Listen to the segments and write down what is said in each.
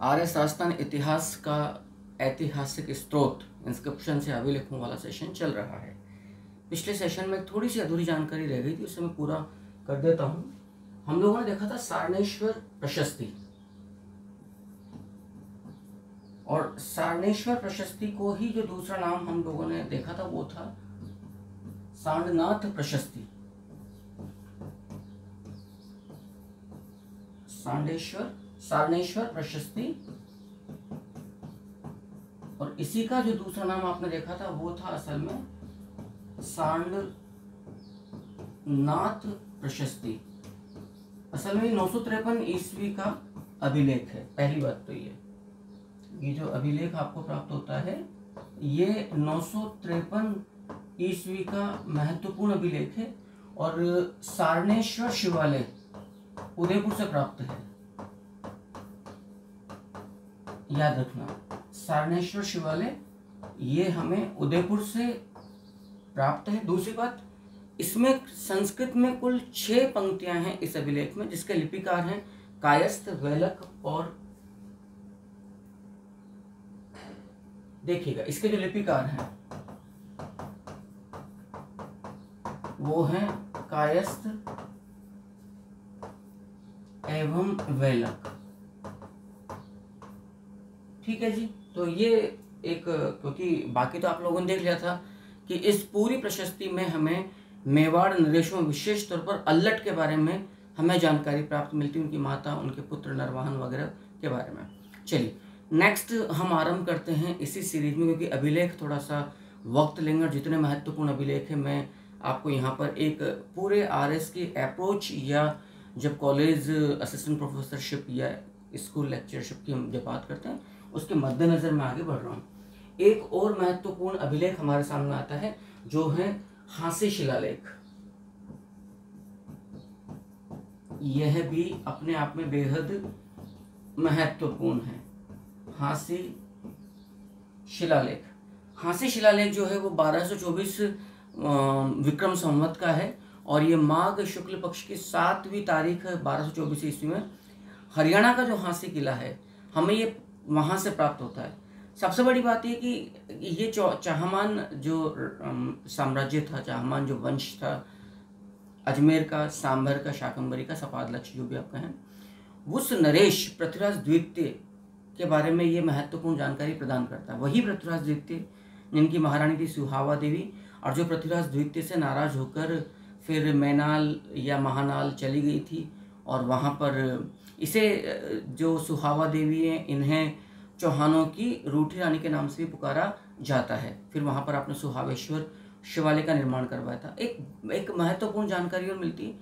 आर्य शास्त्र इतिहास का ऐतिहासिक स्रोत इंस्क्रिप्शन से अभिलेखों वाला सेशन चल रहा है। पिछले सेशन में थोड़ी सी अधूरी जानकारी रह गई थी, उसे मैं पूरा कर देता हूँ। हम लोगों ने देखा था सारणेश्वर प्रशस्ति, और सारणेश्वर प्रशस्ति को ही जो दूसरा नाम हम लोगों ने देखा था वो था सारनाथ प्रशस्ति। सारणेश्वर प्रशस्ति, और इसी का जो दूसरा नाम आपने देखा था वो था असल में सारनाथ प्रशस्ति। असल में 953 ईस्वी का अभिलेख है। पहली बात तो ये जो अभिलेख आपको प्राप्त होता है ये 953 ईस्वी का महत्वपूर्ण अभिलेख है, और सारणेश्वर शिवालय उदयपुर से प्राप्त है। याद रखना, सारणेश्वर शिवालय ये हमें उदयपुर से प्राप्त है। दूसरी बात, इसमें संस्कृत में कुल 6 पंक्तियां हैं इस अभिलेख में, जिसके लिपिकार हैं कायस्थ, वेलक, और देखिएगा इसके जो लिपिकार हैं वो हैं कायस्थ एवं वेलक। ठीक है जी। तो ये एक, क्योंकि बाकी तो आप लोगों ने देख लिया था कि इस पूरी प्रशस्ति में हमें मेवाड़ नरेशों, विशेष तौर पर अल्लट के बारे में हमें जानकारी प्राप्त मिलती है, उनकी माता, उनके पुत्र नरवाहन वगैरह के बारे में। चलिए नेक्स्ट हम आरंभ करते हैं इसी सीरीज में, क्योंकि अभिलेख थोड़ा सा वक्त लेंगे, और जितने महत्वपूर्ण अभिलेख है मैं आपको यहाँ पर एक पूरे आरएस की अप्रोच, या जब कॉलेज असिस्टेंट प्रोफेसरशिप या स्कूल लेक्चरशिप की हम जब बात करते हैं उसके मद्देनज़र मैं आगे बढ़ रहा हूँ। एक और महत्वपूर्ण अभिलेख हमारे सामने आता है जो है हांसी शिलालेख। यह भी अपने आप में बेहद महत्वपूर्ण है। हांसी शिलालेख, हांसी शिलालेख जो है वो 1224 विक्रम संवत का है, और ये माघ शुक्ल पक्ष की 7वीं तारीख 1224 ईस्वी में हरियाणा का जो हांसी किला है हमें ये वहाँ से प्राप्त होता है। सबसे बड़ी बात ये कि ये चाहमान जो साम्राज्य था, चाहमान जो वंश था, अजमेर का, सांभर का, शाकंभरी का, सपादलक्ष जो भी आप कहें, उस नरेश पृथ्वीराज द्वितीय के बारे में ये महत्वपूर्ण जानकारी प्रदान करता है। वही पृथ्वीराज द्वितीय जिनकी महारानी थी सुहावा देवी, और जो पृथ्वीराज द्वितीय से नाराज होकर फिर मैनाल या महानाल चली गई थी, और वहाँ पर इसे जो सुहावा देवी है इन्हें चौहानों की रूठी रानी के नाम से भी पुकारा जाता है। फिर वहाँ पर आपने सुहावेश्वर शिवालय का निर्माण करवाया था। एक महत्वपूर्ण जानकारी और मिलती है,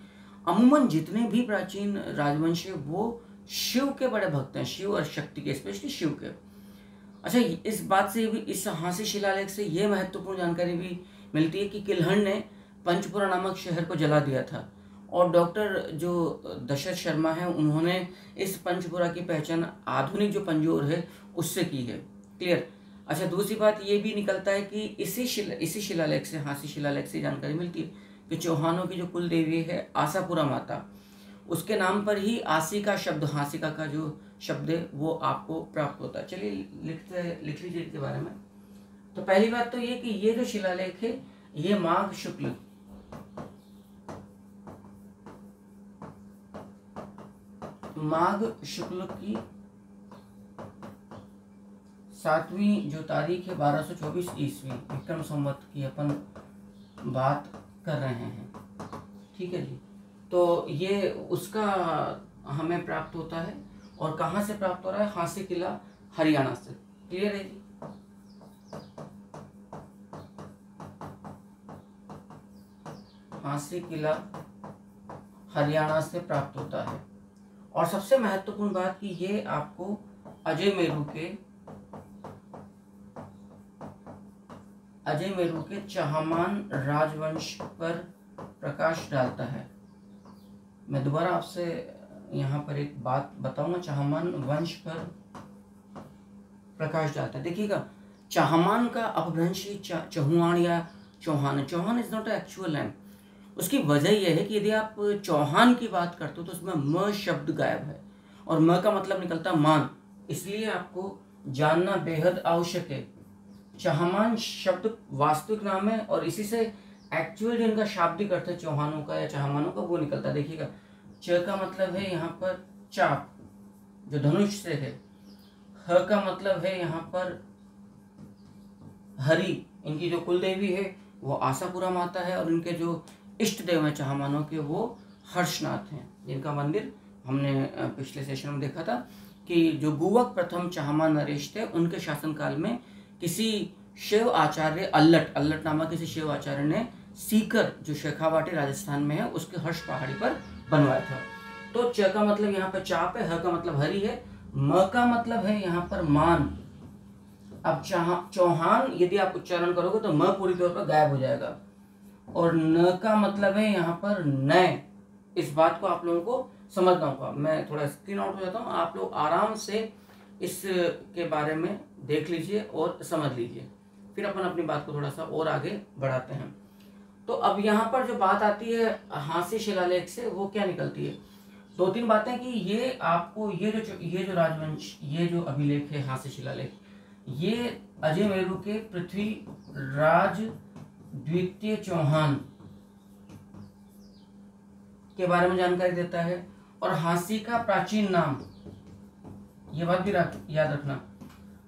अमूमन जितने भी प्राचीन राजवंश है वो शिव के बड़े भक्त हैं, शिव और शक्ति के, स्पेशली शिव के। अच्छा, इस बात से भी, इस हांसी शिलालेख से ये महत्वपूर्ण जानकारी भी मिलती है कि किल्हण ने पंचपुरा नामक शहर को जला दिया था, और डॉक्टर जो दशरथ शर्मा हैं उन्होंने इस पंचपुरा की पहचान आधुनिक जो पंजोर है उससे की है। क्लियर। अच्छा, दूसरी बात ये भी निकलता है कि इसी शिलालेख से, हांसी शिलालेख से जानकारी मिलती है कि चौहानों की जो कुल देवी है आशापुरा माता, उसके नाम पर ही आसी का शब्द, हासिका का जो शब्द है वो आपको प्राप्त होता है। चलिए लिख लीजिए इसके बारे में। तो पहली बात तो ये कि ये जो शिलालेख है ये माघ शुक्ल की 7वीं जो तारीख है 1224 ईस्वी विक्रम संवत की अपन बात कर रहे हैं। ठीक है जी। तो ये उसका हमें प्राप्त होता है, और कहाँ से प्राप्त हो रहा है? हांसी किला हरियाणा से। क्लियर है जी। हांसी किला हरियाणा से प्राप्त होता है, और सबसे महत्वपूर्ण बात कि ये आपको अजय मेरू के चाहमान राजवंश पर प्रकाश डालता है। मैं दोबारा आपसे यहाँ पर एक बात बताऊंगा, चाहमान वंश पर प्रकाश डालता है। देखिएगा, चाहमान का अपभ्रंश ही चहुआन या Chauhan. Chauhan is not actual name. उसकी वजह यह है कि यदि आप चौहान की बात करते हो तो उसमें म शब्द गायब है, और म का मतलब निकलता मान, इसलिए आपको जानना बेहद आवश्यक है। चहमान शब्द वास्तविक नाम है और इसी से एक्चुअल जिनका शाब्दिक अर्थ है चौहानों का या चहमानों का वो निकलता है। देखिएगा, च का मतलब है यहाँ पर चाप जो धनुष से है। ह का मतलब है यहाँ पर हरि, इनकी जो कुल देवी है वो आशापुरा माता है और इनके जो इष्ट देव हैं चहमानों के वो हर्षनाथ हैं, जिनका मंदिर हमने पिछले सेशन में देखा था कि जो गुवक प्रथम चहमान नरेश थे उनके शासनकाल में किसी शिव आचार्य अल्लट नामक किसी शिव आचार्य ने सीकर जो शेखावाटी राजस्थान में है उसके हर्ष पहाड़ी पर बनवाया था। तो च का मतलब यहाँ पर चाप है, ह का मतलब हरि है, म का मतलब है यहाँ पर मान। अब चौहान यदि आप उच्चारण करोगे तो म पूरी तौर पर गायब हो जाएगा। और न का मतलब है यहाँ पर नए। इस बात को आप लोगों को समझना होगा। मैं थोड़ा स्क्रीन आउट हो जाता हूँ, आप लोग आराम से इसके बारे में देख लीजिए और समझ लीजिए, फिर अपन अपनी बात को थोड़ा सा और आगे बढ़ाते हैं। तो अब यहाँ पर जो बात आती है हास्य शिलालेख से, वो क्या निकलती है? दो तीन बातें कि ये आपको ये जो राजवंश, ये जो अभिलेख है हास्य शिलालेख, ये अजय मेरू के पृथ्वीराज द्वितीय चौहान के बारे में जानकारी देता है। और हांसी का प्राचीन नाम, ये बात भी याद रखना,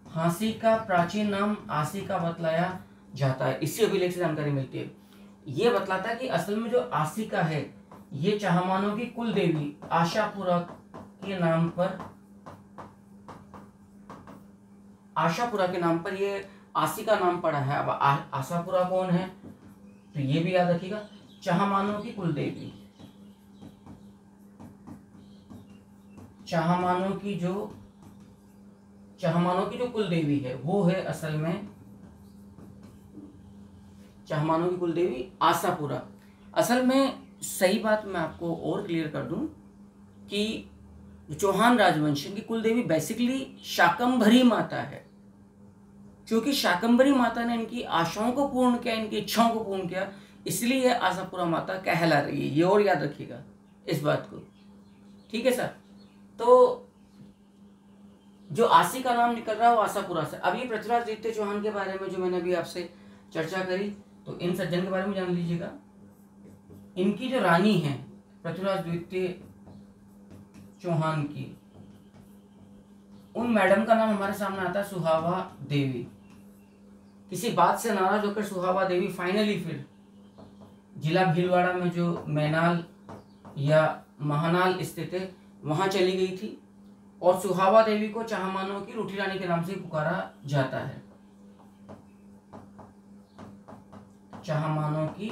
हांसी का प्राचीन नाम आसी का बतलाया जाता है। इसी अभिलेख से जानकारी मिलती है। ये बतलाता है कि असल में जो आसिका है ये चहमानों की कुल देवी आशापुरा के नाम पर, आशापुरा के नाम पर ये आसिका नाम पड़ा है। अब आशापुरा कौन है तो ये भी याद रखिएगा, चहमानों की कुल देवी। चहमानों की जो कुल देवी है वो है असल में चहमानों की कुल देवी आशापुरा। असल में सही बात मैं आपको और क्लियर कर दूं कि चौहान राजवंश की कुल देवी बेसिकली शाकंभरी माता है, क्योंकि शाकंभरी माता ने इनकी आशाओं को पूर्ण किया, इनकी इच्छाओं को पूर्ण किया, इसलिए आशापुरा माता कहला रही है। ये और याद रखिएगा इस बात को, ठीक है सर। तो जो आसी का नाम निकल रहा है वो आशापुरा से। अब ये पृथ्वीराज द्वितीय चौहान के बारे में जो मैंने अभी आपसे चर्चा करी, तो इन सज्जन के बारे में जान लीजिएगा। इनकी जो रानी है पृथ्वीराज द्वितीय चौहान की, उन मैडम का नाम हमारे सामने आता है सुहावा देवी। किसी बात से नाराज होकर सुहावा देवी फाइनली फिर जिला भीलवाड़ा में जो मैनाल या महानाल स्थित है वहां चली गई थी और सुहावा देवी को चहमानों की रूठी रानी के नाम से पुकारा जाता है। चहमानों की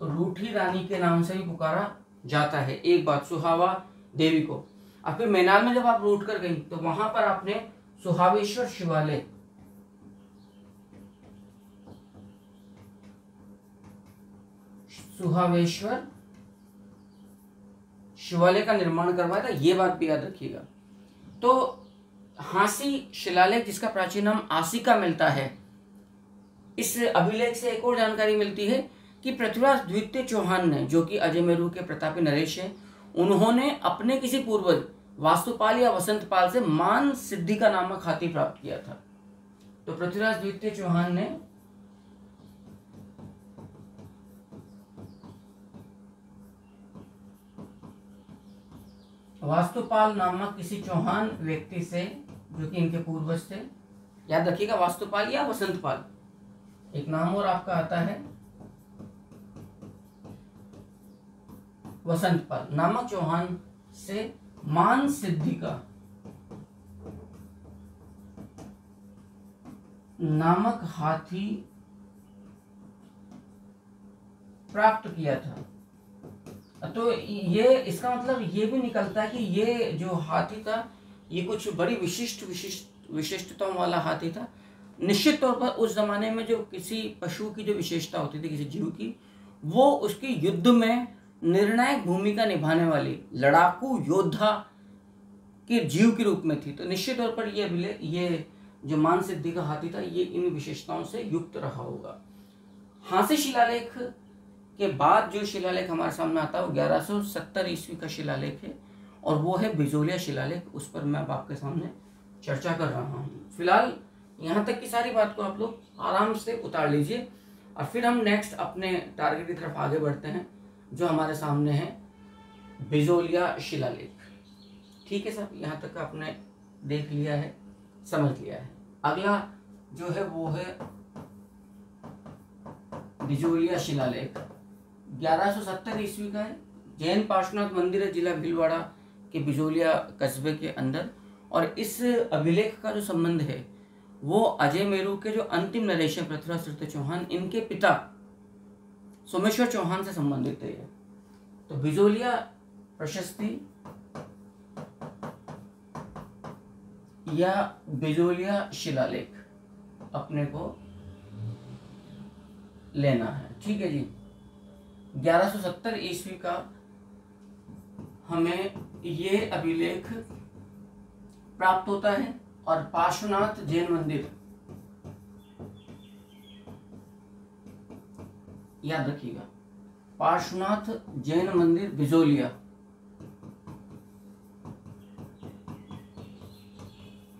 रूठी रानी के नाम से भी पुकारा जाता है। एक बात सुहावा देवी को। अब फिर मैनाल में जब आप रूट कर गई तो वहां पर आपने सुहावेश्वर शिवालय, सुहावेश्वर शिवालय का निर्माण करवाया था, ये बात भी याद रखिएगा। तो हांसी शिलालेख जिसका प्राचीन नाम आसिका मिलता है, इस अभिलेख से एक और जानकारी मिलती है कि पृथ्वीराज द्वितीय चौहान ने, जो कि अजय मेरू के प्रतापी नरेश हैं, उन्होंने अपने किसी पूर्वज वास्तुपाल या वसंतपाल से मान सिद्धि का नामक हाथी प्राप्त किया था। तो पृथ्वीराज द्वितीय चौहान ने वास्तुपाल नामक किसी चौहान व्यक्ति से, जो कि इनके पूर्वज थे, याद रखिएगा वास्तुपाल या वसंतपाल, एक नाम और आपका आता है वसंतपाल नामक चौहान से मान सिद्धि का नामक हाथी प्राप्त किया था। तो ये इसका मतलब ये भी निकलता है कि ये जो हाथी था ये कुछ बड़ी विशिष्टताओं वाला हाथी था। निश्चित तौर पर उस जमाने में जो किसी पशु की जो विशेषता होती थी, किसी जीव की, वो उसकी युद्ध में निर्णायक भूमिका निभाने वाली लड़ाकू योद्धा के जीव के रूप में थी। तो निश्चित तौर पर ये जो मान सिद्धि का हाथी था ये इन विशेषताओं से युक्त रहा होगा। हांसी शिलालेख के बाद जो शिलालेख हमारे सामने आता है वो 1170 ईस्वी का शिलालेख है और वो है बिजोलिया शिलालेख। उस पर मैं अब आपके सामने चर्चा कर रहा हूँ। फिलहाल यहाँ तक की सारी बात को आप लोग आराम से उतार लीजिए और फिर हम नेक्स्ट अपने टारगेट की तरफ आगे बढ़ते हैं, जो हमारे सामने है बिजोलिया शिलालेख। ठीक है साहब, यहाँ तक आपने देख लिया है, समझ लिया है। अगला जो है वो है बिजोलिया शिलालेख। 1170 ईस्वी का है। जैन पार्श्वनाथ मंदिर है जिला भीलवाड़ा के बिजोलिया कस्बे के अंदर। और इस अभिलेख का जो संबंध है वो अजय मेरू के जो अंतिम नरेश हैं पृथ्वीराज तृतीय चौहान, इनके पिता सोमेश्वर चौहान से संबंधित है। तो बिजोलिया प्रशस्ति या बिजोलिया शिलालेख अपने को लेना है। ठीक है जी। 1170 ईस्वी का हमें ये अभिलेख प्राप्त होता है और पार्श्वनाथ जैन मंदिर, याद रखिएगा, पार्श्वनाथ जैन मंदिर बिजोलिया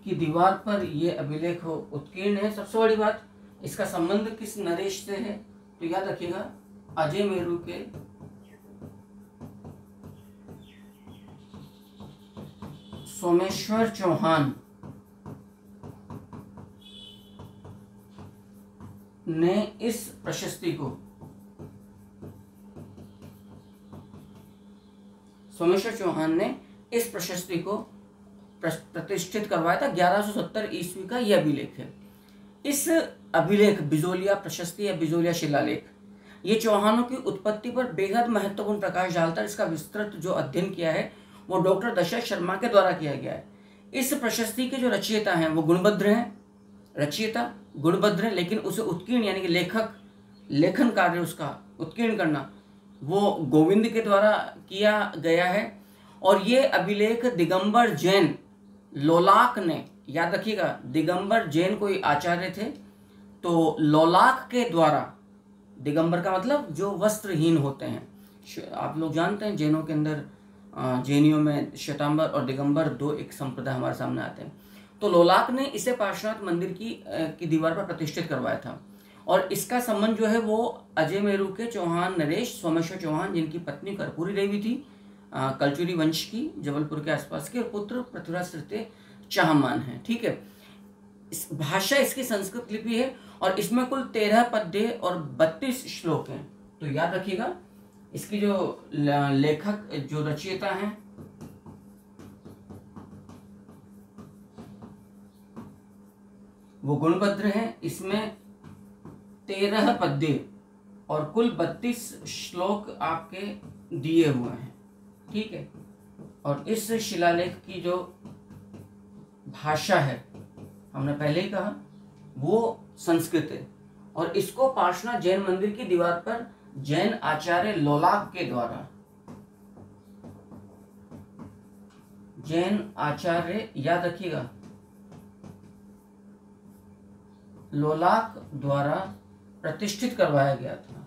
की दीवार पर यह अभिलेख उत्कीर्ण है। सबसे बड़ी बात, इसका संबंध किस नरेश से है? तो याद रखिएगा अजय मेरू के सोमेश्वर चौहान ने इस प्रशस्ति को, सोमेश्वर चौहान ने इस प्रशस्ति को प्रतिष्ठित करवाया था। 1170 ईस्वी का यह अभिलेख है। इस अभिलेख बिजोलिया प्रशस्ति या बिजोलिया शिलालेख ये चौहानों की उत्पत्ति पर बेहद महत्वपूर्ण प्रकाश डालता है। इसका विस्तृत जो अध्ययन किया है वो डॉक्टर दशरथ शर्मा के द्वारा किया गया है। इस प्रशस्ति के जो रचयिता हैं वो गुणभद्र हैं, रचयिता गुणभद्र हैं, लेकिन उसे उत्कीर्ण यानी कि लेखन कार्य उसका उत्कीर्ण करना वो गोविंद के द्वारा किया गया है। और ये अभिलेख दिगंबर जैन लोलाक ने, याद रखिएगा दिगंबर जैन कोई आचार्य थे, तो लोलाक के द्वारा, दिगंबर का मतलब जो वस्त्रहीन होते हैं, आप लोग जानते हैं जैनों के अंदर जैनियों में श्वेतांबर और दिगंबर दो एक संप्रदाय हमारे सामने आते हैं। तो लोलाक ने इसे पार्श्वनाथ मंदिर की दीवार पर प्रतिष्ठित करवाया था। और इसका संबंध जो है वो अजय मेरू के चौहान नरेश सोमेश्वर चौहान, जिनकी पत्नी कर्पूरी देवी थी, कलचुरी वंश की, जबलपुर के आसपास के, पुत्र पृथ्वीराज तृतीय चाहमान है। ठीक है। इस भाषा इसकी संस्कृत लिपि है और इसमें कुल 13 पद्य और 32 श्लोक हैं। तो याद रखिएगा इसकी जो लेखक जो रचयिता हैं वो गुणभद्र हैं। इसमें 13 पद्य और कुल 32 श्लोक आपके दिए हुए हैं। ठीक है। और इस शिलालेख की जो भाषा है, हमने पहले ही कहा, वो संस्कृत है। और इसको पार्श्वनाथ जैन मंदिर की दीवार पर जैन आचार्य लोलाक के द्वारा, जैन आचार्य याद रखिएगा लोलाक द्वारा प्रतिष्ठित करवाया गया था।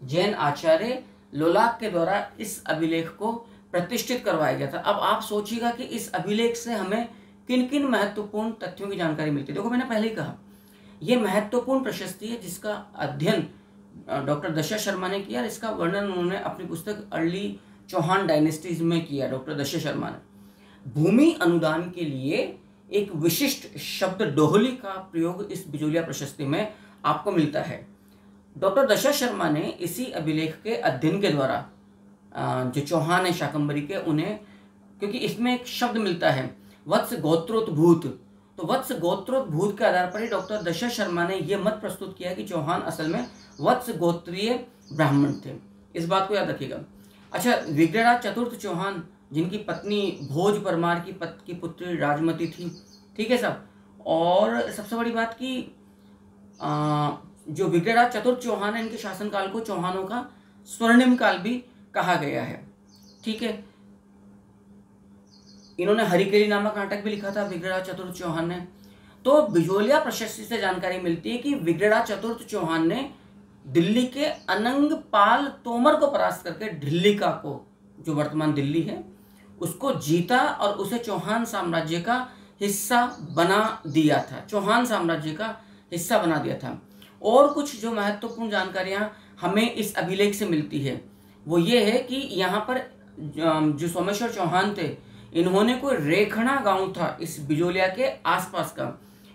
जैन आचार्य लोलाक के द्वारा इस अभिलेख को प्रतिष्ठित करवाया गया था। अब आप सोचिएगा कि इस अभिलेख से हमें किन किन महत्वपूर्ण तथ्यों की जानकारी मिलती है। देखो मैंने पहले ही कहा यह महत्वपूर्ण प्रशस्ति है जिसका अध्ययन डॉक्टर दशरथ शर्मा ने किया। इसका वर्णन उन्होंने अपनी पुस्तक अर्ली चौहान डायनेस्टीज में किया। डॉक्टर दशरथ शर्मा ने भूमि अनुदान के लिए एक विशिष्ट शब्द डोहली का प्रयोग इस बिजोलिया प्रशस्ति में आपको मिलता है। डॉक्टर दशरथ शर्मा ने इसी अभिलेख के अध्ययन के द्वारा जो चौहान है शाकंभरी के, उन्हें, क्योंकि इसमें एक शब्द मिलता है वत्स गोत्रोद्भूत, तो वत्स गोत्रोद्भूत के आधार पर ही डॉक्टर दशरथ शर्मा ने यह मत प्रस्तुत किया कि चौहान असल में वत्स गोत्रीय ब्राह्मण थे। इस बात को याद रखिएगा। अच्छा, विग्रहराज चतुर्थ चौहान जिनकी पत्नी भोज परमार की पुत्री राजमती थी। ठीक है साहब। और सबसे बड़ी बात कि जो विग्रहराज चतुर्थ चौहान है, इनके शासनकाल को चौहानों का स्वर्णिम काल भी कहा गया है। ठीक है। इन्होंने हरिकेली नामक नाटक भी लिखा था विग्रहराज चतुर्थ चौहान ने। तो बिजोलिया प्रशस्ति से जानकारी मिलती है कि विग्रहराज चतुर्थ चौहान ने दिल्ली के अनंगपाल तोमर को परास्त करके ढिल्लिका को, जो वर्तमान दिल्ली है, उसको जीता और उसे चौहान साम्राज्य का हिस्सा बना दिया था। चौहान साम्राज्य का हिस्सा बना दिया था। और कुछ जो महत्वपूर्ण जानकारियां हमें इस अभिलेख से मिलती है वो ये है कि यहाँ पर जो सोमेश्वर चौहान थे, इन्होंने कोई रेखणा गांव था इस बिजोलिया के आसपास का,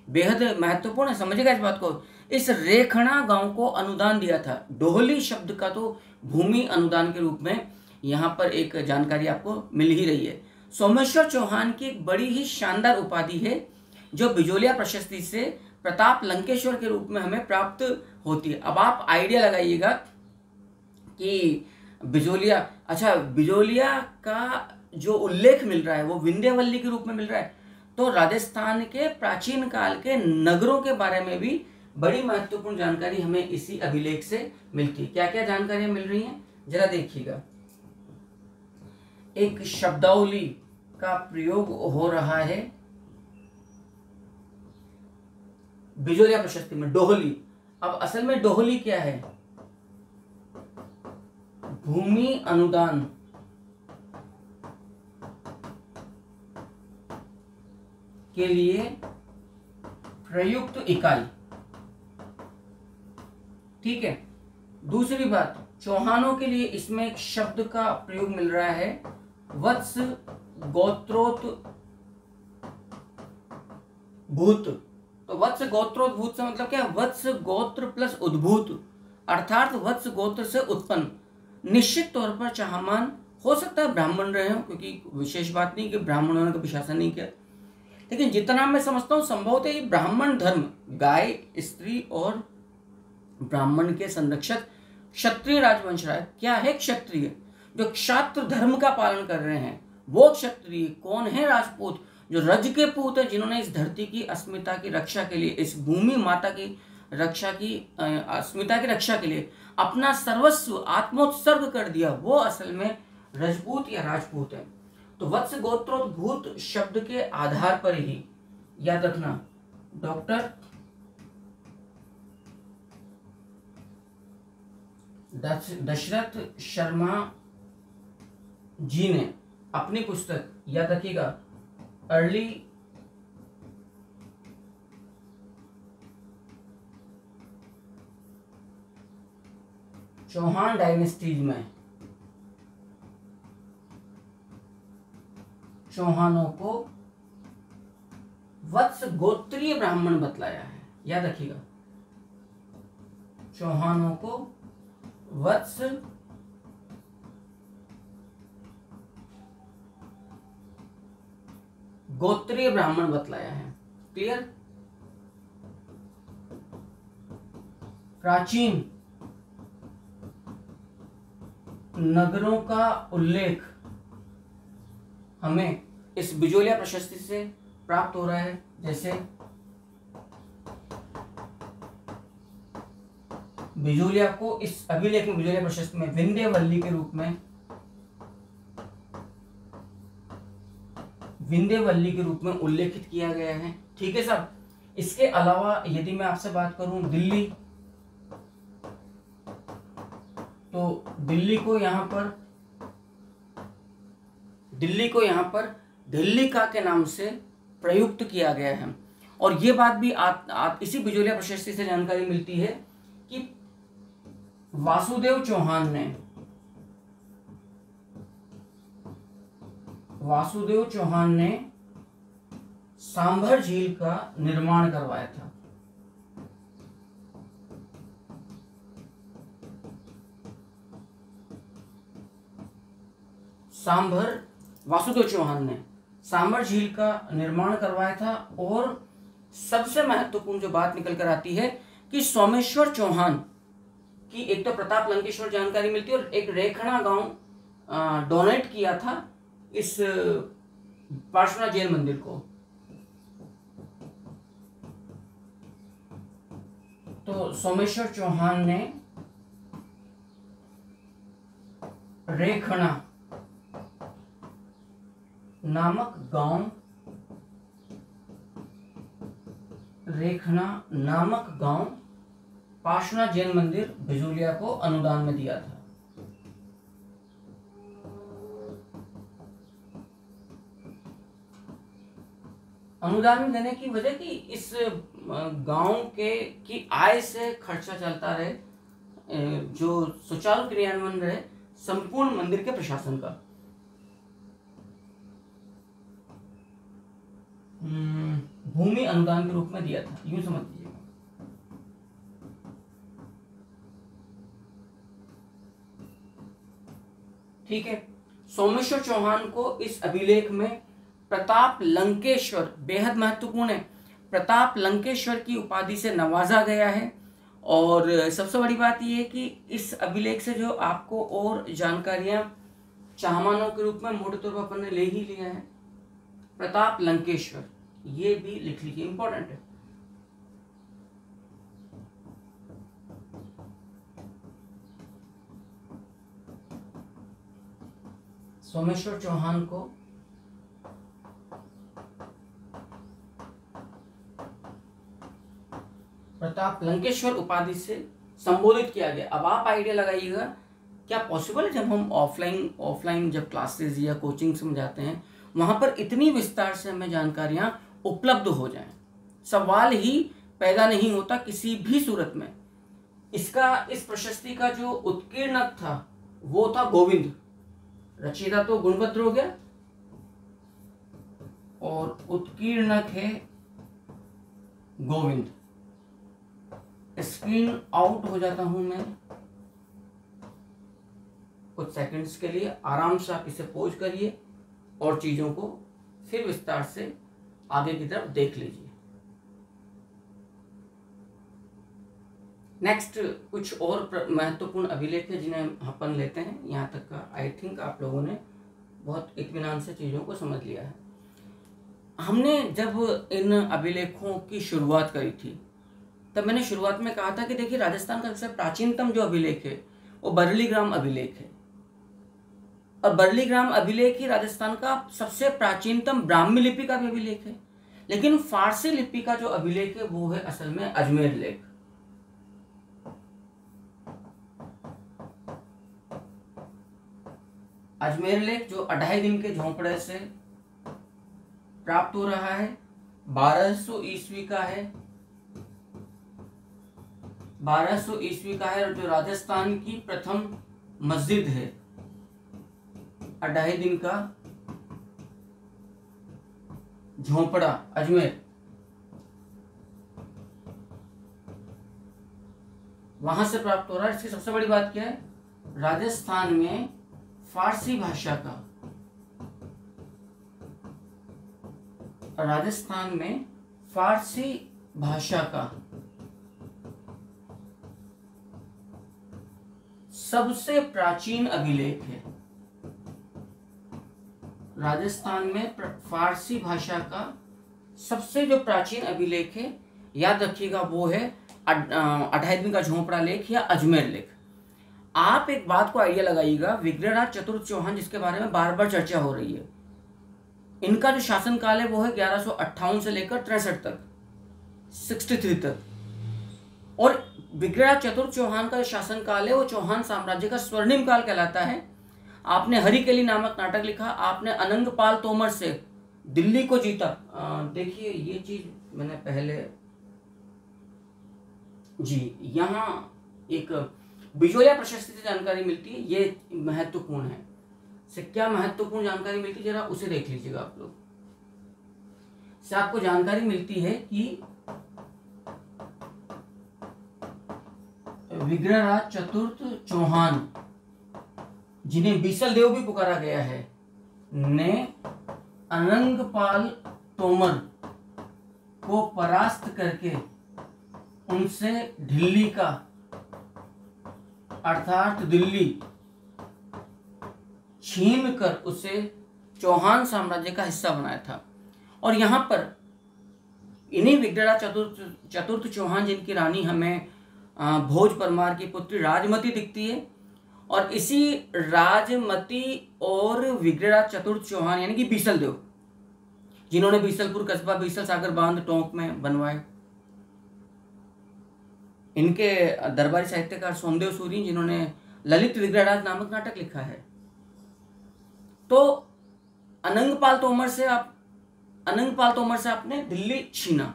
बेहद महत्वपूर्ण है, समझिएगा इस बात को। इस रेखणा गांव को अनुदान दिया था। डोहली शब्द का तो भूमि अनुदान के रूप में यहाँ पर एक जानकारी आपको मिल ही रही है। सोमेश्वर चौहान की एक बड़ी ही शानदार उपाधि है जो बिजोलिया प्रशस्ति से प्रताप लंकेश्वर के रूप में हमें प्राप्त होती है। अब आप आइडिया लगाइएगा कि बिजोलिया, अच्छा बिजोलिया का जो उल्लेख मिल रहा है वो विंध्यवल्ली के रूप में मिल रहा है, तो राजस्थान के प्राचीन काल के नगरों के बारे में भी बड़ी महत्वपूर्ण जानकारी हमें इसी अभिलेख से मिलती है। क्या क्या जानकारियां मिल रही हैं जरा देखिएगा। एक शब्दावली का प्रयोग हो रहा है बिजोलिया प्रशस्ति में, डोहली। अब असल में डोहली क्या है? भूमि अनुदान के लिए प्रयुक्त इकाई, ठीक है। दूसरी बात, चौहानों के लिए इसमें एक शब्द का प्रयोग मिल रहा है, वत्स गोत्रोत भूत। तो वत्स गोत्रोत भूत से मतलब क्या? वत्स गोत्र प्लस उद्भूत, अर्थात वत्स गोत्र से उत्पन्न। निश्चित तौर पर चाहमान हो सकता है ब्राह्मण रहे हो, क्योंकि विशेष बात नहीं कि ब्राह्मणों ने कभी शासन नहीं किया, लेकिन जितना मैं समझता हूँ संभवतः ये ब्राह्मण धर्म, गाय, स्त्री और ब्राह्मण के संरक्षक क्षत्रिय राजवंश रहा है। क्या है क्षत्रिय? जो क्षात्र धर्म का पालन कर रहे हैं वो क्षत्रिय। कौन है? राजपूत, जो रज के पूत है, जिन्होंने इस धरती की अस्मिता की रक्षा के लिए, इस भूमि माता की रक्षा की, अस्मिता की रक्षा के लिए अपना सर्वस्व आत्मोत्सर्ग कर दिया, वो असल में रजपूत या राजपूत है। तो वत्स गोत्रोद्भूत शब्द के आधार पर ही याद रखना, डॉक्टर दशरथ शर्मा जी ने अपनी पुस्तक, याद रखिएगा, अर्ली चौहान डायनेस्टीज में चौहानों को वत्स गोत्रीय ब्राह्मण बतलाया है। याद रखिएगा, चौहानों को वत्स गोत्रीय ब्राह्मण बतलाया है। क्लियर? प्राचीन नगरों का उल्लेख हमें इस बिजोलिया प्रशस्ति से प्राप्त हो रहा है, जैसे बिजोलिया को इस अभिलेख में, बिजोलिया प्रशस्ति में विंध्यवल्ली के रूप में, विंध्यवल्ली के रूप में उल्लेखित किया गया है। ठीक है साहब। इसके अलावा यदि मैं आपसे बात करूं दिल्ली, तो दिल्ली को यहां पर ढिल्लिका के नाम से प्रयुक्त किया गया है। और ये बात भी इसी बिजोलिया प्रशस्ति से जानकारी मिलती है कि वासुदेव चौहान ने सांभर झील का निर्माण करवाया था। वासुदेव चौहान ने सांभर झील का निर्माण करवाया था। और सबसे महत्वपूर्ण जो बात निकल कर आती है कि सोमेश्वर चौहान की एक तो प्रताप लंकेश्वर जानकारी मिलती है, और एक रेखणा गांव डोनेट किया था इस पार्श्वनाथ जैन मंदिर को। तो सोमेश्वर चौहान ने रेखणा नामक गांव पार्श्वनाथ जैन मंदिर बिजुलिया को अनुदान में दिया था। अनुदान में देने की वजह कि इस गांव के की आय से खर्चा चलता रहे, जो सुचारू क्रियान्वयन रहे संपूर्ण मंदिर के प्रशासन का। भूमि अनुदान के रूप में दिया था, यूं समझ लीजिएगा। ठीक है। सोमेश्वर चौहान को इस अभिलेख में प्रताप लंकेश्वर, बेहद महत्वपूर्ण है, प्रताप लंकेश्वर की उपाधि से नवाजा गया है। और सबसे बड़ी बात यह है कि इस अभिलेख से जो आपको और जानकारियां चाहमानों के रूप में मोटे तौर पर अपन ने ले ही लिया है। प्रताप लंकेश्वर, ये भी लिख लीजिए, इंपॉर्टेंट है। सोमेश्वर चौहान को प्रताप लंकेश्वर उपाधि से संबोधित किया गया। अब आप आइडिया लगाइएगा, क्या पॉसिबल है जब हम ऑफलाइन जब क्लासेस या कोचिंग्स में जाते हैं वहां पर इतनी विस्तार से हमें जानकारियां उपलब्ध हो जाएं? सवाल ही पैदा नहीं होता किसी भी सूरत में। इस प्रशस्ति का जो उत्कीर्णक था वो था गोविंद। रचयिता तो गुणभद्र हो गया और उत्कीर्णक है गोविंद। स्क्रीन आउट हो जाता हूं मैं कुछ सेकंड्स के लिए, आराम से आप इसे पॉज करिए और चीजों को फिर विस्तार से आगे की तरफ देख लीजिए। नेक्स्ट कुछ और महत्वपूर्ण अभिलेख है जिन्हें अपन लेते हैं। यहाँ तक का आई थिंक आप लोगों ने बहुत इत्मीनान से चीज़ों को समझ लिया है। हमने जब इन अभिलेखों की शुरुआत करी थी तब मैंने शुरुआत में कहा था कि देखिए राजस्थान का सबसे प्राचीनतम जो अभिलेख है वो बरलीग्राम अभिलेख है, और बरलीग्राम अभिलेख ही राजस्थान का सबसे प्राचीनतम ब्राह्मी लिपि का भी अभिलेख है। लेकिन फारसी लिपि का जो अभिलेख है वो है असल में अजमेर लेख। अजमेर लेख जो 2.5 दिन के झोंपड़े से प्राप्त हो रहा है, 1200 ईस्वी का है, 1200 ईस्वी का है, और जो राजस्थान की प्रथम मस्जिद है 2.5 दिन का झोंपड़ा अजमेर, वहां से प्राप्त हो रहा है। इसकी सबसे बड़ी बात क्या है, राजस्थान में फारसी भाषा का, राजस्थान में फारसी भाषा का सबसे प्राचीन अभिलेख है। राजस्थान में फारसी भाषा का सबसे जो प्राचीन अभिलेख है, याद रखिएगा, वो है 2.5 दिन का झोंपड़ा लेख या अजमेर लेख। आप एक बात को आइडिया लगाइएगा, विग्रहराज चतुर्थ चौहान जिसके बारे में बार बार चर्चा हो रही है, इनका जो शासनकाल है वो है 1158 से लेकर 63 तक, 63 तक। और विग्रहराज चतुर्थ चौहान का जो शासनकाल है वो चौहान साम्राज्य का स्वर्णिम काल कहलाता है। आपने हरिकेली नामक नाटक लिखा, आपने अनंगपाल तोमर से दिल्ली को जीता। देखिए ये चीज मैंने पहले जी, यहाँ एक बिजोया प्रशस्ति से जानकारी मिलती है, ये महत्वपूर्ण है। से क्या महत्वपूर्ण जानकारी मिलती है जरा उसे देख लीजिएगा आप लोग। से आपको जानकारी मिलती है कि विग्रहराज चतुर्थ चौहान, जिन्हें बीसल देव भी पुकारा गया है, ने अनंगपाल तोमर को परास्त करके उनसे ढिल्ली का अर्थात दिल्ली छीन कर उसे चौहान साम्राज्य का हिस्सा बनाया था। और यहां पर इन्हीं विग्रहराज चतुर्थ चौहान, जिनकी रानी हमें भोज परमार की पुत्री राजमती दिखती है, और इसी राजमती और विग्रहराज चतुर्थ चौहान यानी कि बीसल देव, जिन्होंने बीसलपुर कस्बा, बीसल सागर बांध टोंक में बनवाए, इनके दरबारी साहित्यकार सोमदेव सूरी, जिन्होंने ललित विग्रहराज नामक नाटक लिखा है। तो अनंगपाल तोमर से आपने दिल्ली छीना।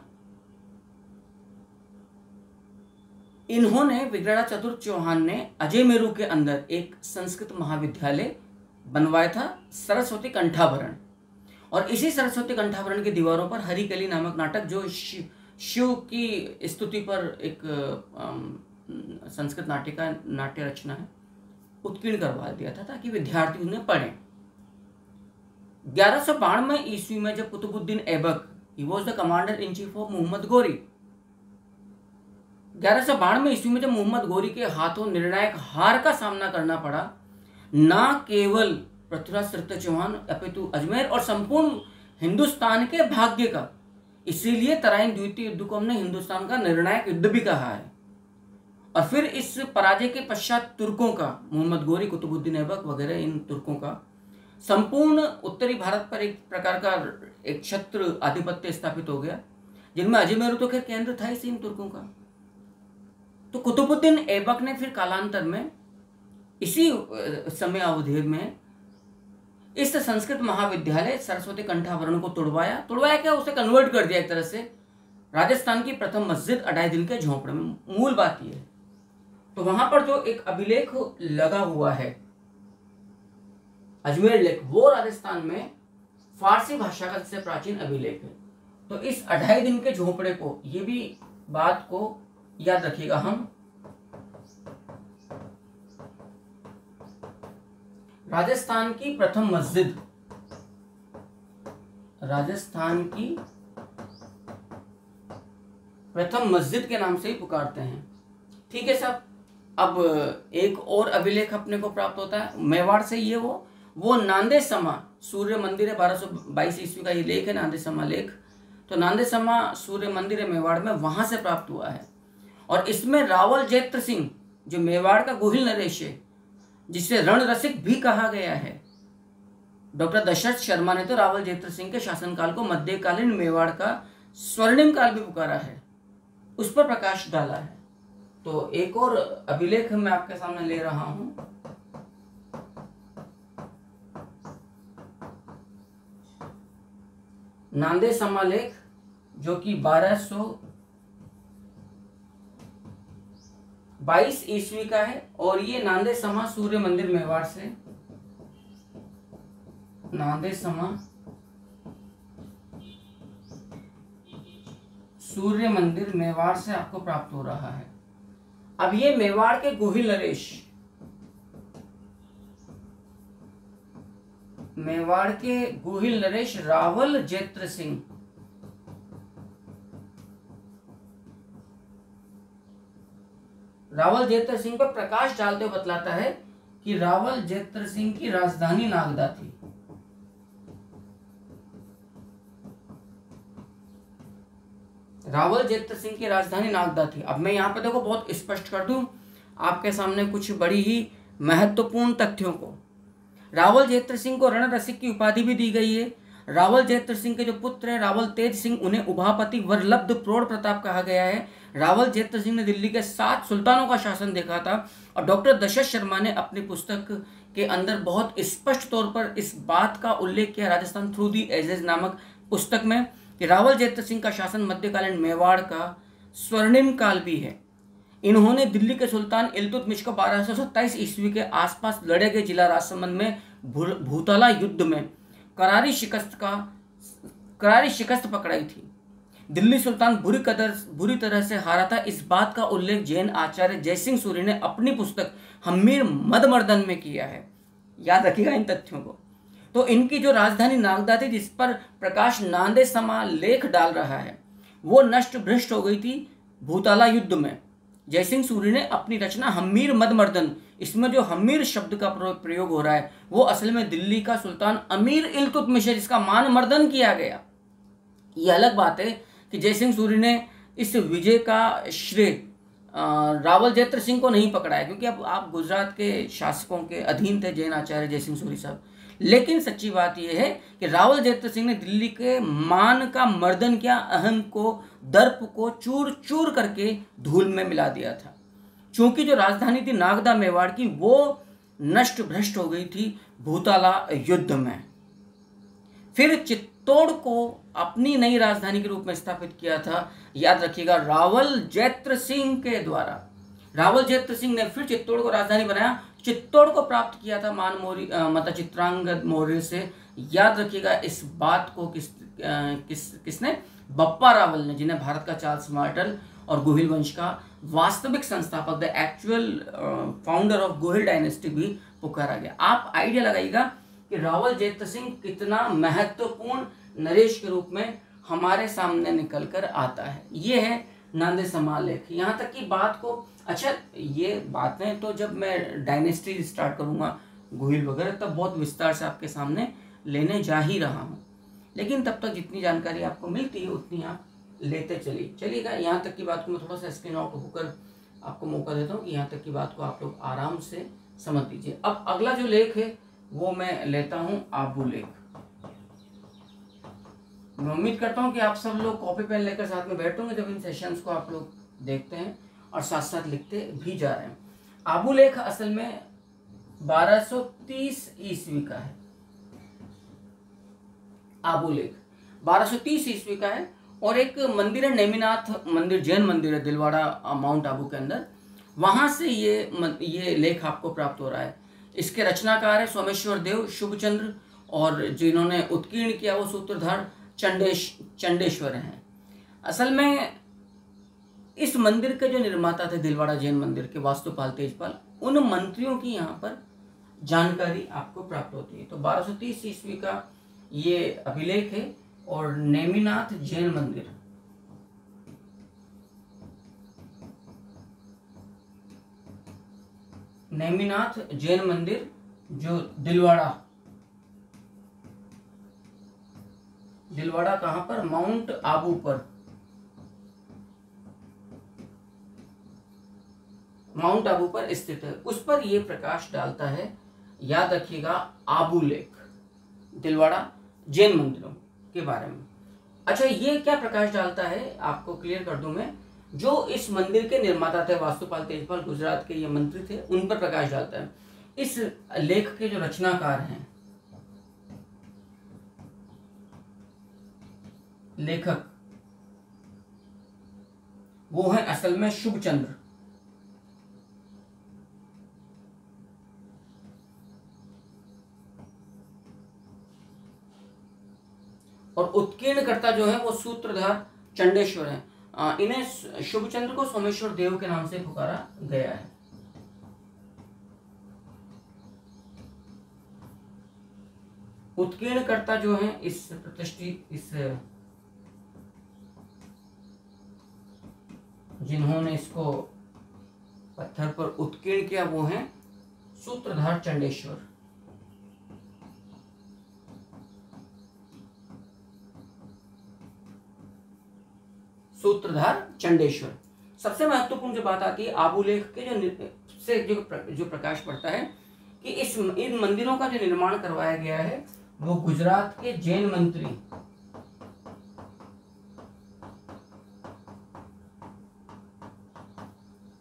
इन्होंने विग्रहराज चतुर्थ चौहान ने अजयमेरू के अंदर एक संस्कृत महाविद्यालय बनवाया था, सरस्वती कंठाभरण। और इसी सरस्वती कंठाभरण की दीवारों पर हरिकली नामक नाटक, जो शिव की स्तुति पर एक संस्कृत नाट्य रचना है, उत्कीर्ण करवा दिया था ताकि विद्यार्थी उन्हें पढ़ें। 1192 ईस्वी में जब Qutubuddin Aibak, he was the commander in chief of Mohammad Ghori, 1192 ईस्वी में जब मोहम्मद गोरी के हाथों निर्णायक हार का सामना करना पड़ा, ना केवल पृथ्वीराज तृतीय चौहान अपितु अजमेर और संपूर्ण हिंदुस्तान के भाग्य का, इसीलिए तराइन द्वितीय युद्ध को हमने हिंदुस्तान का निर्णायक युद्ध भी कहा है। और फिर इस पराजय के पश्चात तुर्कों का, मोहम्मद गोरी, कुतुबुद्दीन ऐबक वगैरह, इन तुर्कों का संपूर्ण उत्तरी भारत पर एक प्रकार का एक क्षत्र आधिपत्य स्थापित हो गया, जिनमें अजमेर तो खैर केंद्र था ही इन तुर्कों का। तो कुतुबुद्दीन ऐबक ने फिर कालांतर में इसी समय अवधि में इस संस्कृत महाविद्यालय सरस्वती कंठाभरण को तुड़वाया क्या, उसे कन्वर्ट कर दिया एक तरह से राजस्थान की प्रथम मस्जिद अढ़ाई दिल के झोंपड़े में। मूल बात यह है। तो वहां पर जो एक अभिलेख लगा हुआ है, अजमेर लेख, वो राजस्थान में फारसी भाषा का सबसे प्राचीन अभिलेख है। तो इस अढ़ाई दिन के झोंपड़े को, ये भी बात को याद रखिएगा हम, राजस्थान की प्रथम मस्जिद, राजस्थान की प्रथम मस्जिद के नाम से ही पुकारते हैं। ठीक है साहब। अब एक और अभिलेख अपने को प्राप्त होता है मेवाड़ से, ये वो नांदे समा सूर्य मंदिर है, 1222 ईस्वी का ये लेख है, नांदे समा लेख। तो नांदे समा सूर्य मंदिर है मेवाड़ में, वहां से प्राप्त हुआ है। और इसमें रावल जैत्र सिंह, जो मेवाड़ का गोहिल नरेश है, जिसे रण रसिक भी कहा गया है, डॉक्टर दशरथ शर्मा ने तो रावल जैत्र सिंह के शासनकाल को मध्यकालीन मेवाड़ का स्वर्णिम काल भी पुकारा है, उस पर प्रकाश डाला है। तो एक और अभिलेख मैं आपके सामने ले रहा हूं, नांदे समालेख, जो कि 1222 ईस्वी का है। और ये नांदे समा सूर्य मंदिर मेवाड़ से, नांदे समा सूर्य मंदिर मेवाड़ से आपको प्राप्त हो रहा है। अब ये मेवाड़ के गोहिल नरेश, मेवाड़ के गोहिल नरेश रावल जैत्र सिंह, रावल जैत्र सिंह पर प्रकाश डालते हुए बतलाता है कि रावल जैत्र सिंह की राजधानी नागदा थी। रावल जैत्र सिंह की राजधानी नागदा थी। अब मैं यहाँ पे देखो बहुत स्पष्ट कर दूं आपके सामने कुछ बड़ी ही महत्वपूर्ण तथ्यों को। रावल जैत्र सिंह को रण रसिक की उपाधि भी दी गई है। रावल जैत्र सिंह के जो पुत्र हैं रावल तेज सिंह, उन्हें उभापति वरलब्ध प्रौढ़ प्रताप कहा गया है। रावल जैत्र सिंह ने दिल्ली के 7 सुल्तानों का शासन देखा था। और डॉक्टर दशरथ शर्मा ने अपनी पुस्तक के अंदर बहुत स्पष्ट तौर पर इस बात का उल्लेख किया, राजस्थान थ्रू दी एजेस नामक पुस्तक में, कि रावल जैत्र सिंह का शासन मध्यकालीन मेवाड़ का स्वर्णिम काल भी है। इन्होंने दिल्ली के सुल्तान इल्तुतमिश को 1227 ईस्वी के आसपास लड़े गए जिला राजसमंद में भूतला युद्ध में करारी शिकस्त पकड़ाई थी। दिल्ली सुल्तान बुरी तरह से हारा था। इस बात का उल्लेख जैन आचार्य जयसिंह सूरी ने अपनी पुस्तक हम्मीर मदमर्दन में किया है। याद रखिएगा इन तथ्यों को। तो इनकी जो राजधानी नागदा थी, जिस पर प्रकाश नांदे समा लेख डाल रहा है, वो नष्ट भ्रष्ट हो गई थी भूतला युद्ध में। जयसिंह सूरी ने अपनी रचना हम्मीर मदमर्दन, इसमें जो हम्मीर शब्द का प्रयोग हो रहा है वो असल में दिल्ली का सुल्तान अमीर इल्तुतमिश है, जिसका मान मर्दन किया गया। ये अलग बात है कि जयसिंह सूरी ने इस विजय का श्रेय रावल जैत्र सिंह को नहीं पकड़ाया, क्योंकि अब आप गुजरात के शासकों के अधीन थे जैन आचार्य जयसिंह सूरी साहब। लेकिन सच्ची बात यह है कि रावल जयत्र सिंह ने दिल्ली के मान का मर्दन किया, अहम को, दर्प को चूर चूर करके धूल में मिला दिया था। चूंकि जो राजधानी थी नागदा मेवाड़ की, वो नष्ट भ्रष्ट हो गई थी भूताला युद्ध में। फिर चित्तौड़ को अपनी नई राजधानी के रूप में स्थापित किया था, याद रखिएगा, रावल जयत्र सिंह के द्वारा। रावल जयत्र सिंह ने फिर चित्तौड़ को राजधानी बनाया। चित्तौड़ को प्राप्त किया था मान मौर्य मतलब चित्रांगद मौर्य से। याद रखिएगा इस बात को किसने? बप्पा रावल ने, जिन्हें भारत का चार्ल्स मार्टेल और गोहिल वंश का वास्तविक संस्थापक, the actual founder of Gohil dynasty भी पुकारा गया। आप आइडिया लगाइएगा कि रावल जयत्र सिंह कितना महत्वपूर्ण नरेश के रूप में हमारे सामने निकल कर आता है। ये है नांदे समालेख। यहाँ तक की बात को, अच्छा ये बातें तो जब मैं डायनेस्टी स्टार्ट करूँगा गोहिल वगैरह, तब बहुत विस्तार से आपके सामने लेने जा ही रहा हूँ, लेकिन तब तक जितनी जानकारी आपको मिलती है उतनी आप लेते चलिएगा। यहाँ तक की बात को मैं थोड़ा सा स्क्रीन आउट होकर आपको मौका देता हूँ कि यहाँ तक की बात को आप लोग आराम से समझ लीजिए। अब अगला जो लेख है वो मैं लेता हूँ आबू लेख। मैं उम्मीद करता हूँ कि आप सब लोग कॉपी पेन लेकर साथ में बैठे होंगे जब इन सेशंस को आप लोग देखते हैं और साथ साथ लिखते भी जा रहे हैं। आबू लेख असल में 1230 ईस्वी का है। आबू लेख 1230 ईस्वी का है और एक मंदिर है, नेमिनाथ मंदिर, जैन मंदिर है दिलवाड़ा माउंट आबू के अंदर। वहां से ये लेख आपको प्राप्त हो रहा है। इसके रचनाकार है सोमेश्वर देव शुभचंद्र, और जिन्होंने उत्कीर्ण किया वो सूत्रधार चंडेश्वर हैं। असल में इस मंदिर के जो निर्माता थे दिलवाड़ा जैन मंदिर के, वास्तुपाल तेजपाल, उन मंत्रियों की यहाँ पर जानकारी आपको प्राप्त होती है। तो 1230 ईस्वी का ये अभिलेख है और नेमिनाथ जैन मंदिर, नेमिनाथ जैन मंदिर जो दिलवाड़ा कहाँ पर? माउंट आबू पर, माउंट आबू पर स्थित है, उस पर यह प्रकाश डालता है। याद रखिएगा आबू लेख दिलवाड़ा जैन मंदिरों के बारे में। अच्छा ये क्या प्रकाश डालता है आपको क्लियर कर दूं मैं। जो इस मंदिर के निर्माता थे वास्तुपाल तेजपाल, गुजरात के ये मंत्री थे, उन पर प्रकाश डालता है। इस लेख के जो रचनाकार हैं, लेखक, वो है असल में शुभचंद्र। और उत्कीर्णकर्ता जो है वो सूत्रधार चंडेश्वर है। इन्हें शुभचंद्र को सोमेश्वर देव के नाम से पुकारा गया है। उत्कीर्णकर्ता जो है इस प्रतिष्ठित, इस जिन्होंने इसको पत्थर पर उत्कीर्ण किया वो है सूत्रधार चंडेश्वर। सूत्रधार चंडेश्वर। सबसे महत्वपूर्ण जो बात आती है आबूलेख के जो प्रकाश पड़ता है कि इन मंदिरों का जो निर्माण करवाया गया है वो गुजरात के जैन मंत्री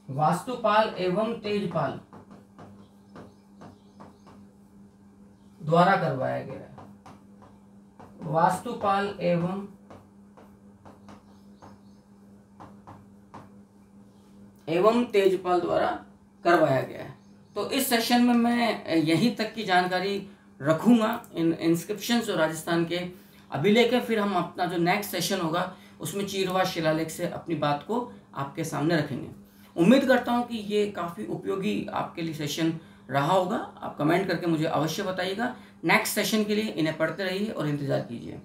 वास्तुपाल एवं तेजपाल द्वारा करवाया गया है। वास्तुपाल एवं तेजपाल द्वारा करवाया गया है। तो इस सेशन में मैं यहीं तक की जानकारी रखूंगा। इन इंस्क्रिप्शंस और राजस्थान के अभिलेख है। फिर हम अपना जो नेक्स्ट सेशन होगा उसमें चीरवा शिलालेख से अपनी बात को आपके सामने रखेंगे। उम्मीद करता हूं कि ये काफ़ी उपयोगी आपके लिए सेशन रहा होगा। आप कमेंट करके मुझे अवश्य बताइएगा। नेक्स्ट सेशन के लिए इन्हें पढ़ते रहिए और इंतज़ार कीजिए।